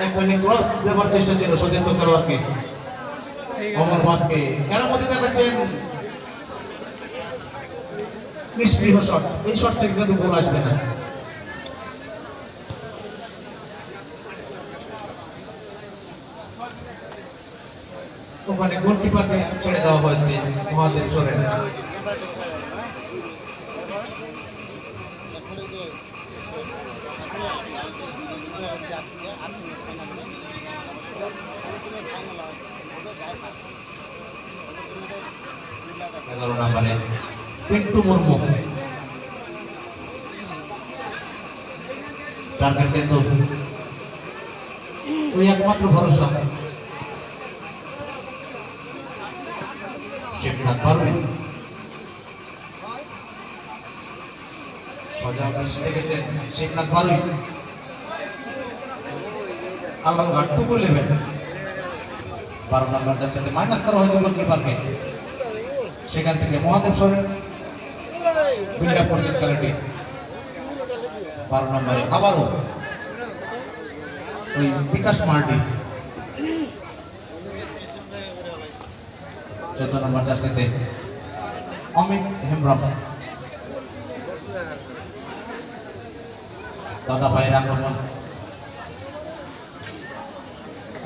এখনই ক্রস দেওয়ার চেষ্টা ছিল সতীর্থ খেলোয়াড়কে অমর বাসকে এর মধ্যে দেখাচ্ছেন নিষ্পৃহ শট এই শট থেকে কিন্তু গোল আসবে না ওখানে গোলকিপারকে ছেড়ে দেওয়া হয়েছে মহাদেব সোরেন এগারো নম্বরে পিন্টু মুর্মু টার্গেট কিন্তু ওই একমাত্র ভরসা শিবনাথ পারুই সজাগ দেখেছেন শিবনাথ পারুই আলমঘাট 2-11 12 নম্বর যার সাথে মাইনাস করা হয়েছে গোলকিপারকে সেখান থেকে মহাদেব সোরেন বিল্ড আপ করছেন খেলাটি 12 নম্বরে আবারও ওই বিকাশ মার্ডি 14 নম্বর জার্সিতে অমিত হেমব্রম দাদা ভাইয়ের আক্রমণ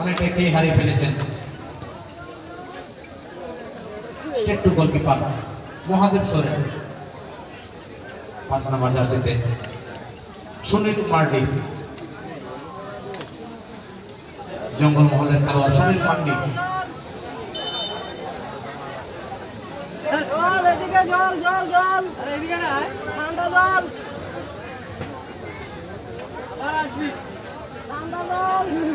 অনেকটাই খেয়ে হারিয়ে ফেলেছেন state to goalkeeper Mahadev Soren 5 নম্বর জার্সিতে সুনীল মার্ডি জঙ্গলমহলের খেলোয়াড় সুনীল মার্ডি ঠান্ডা জল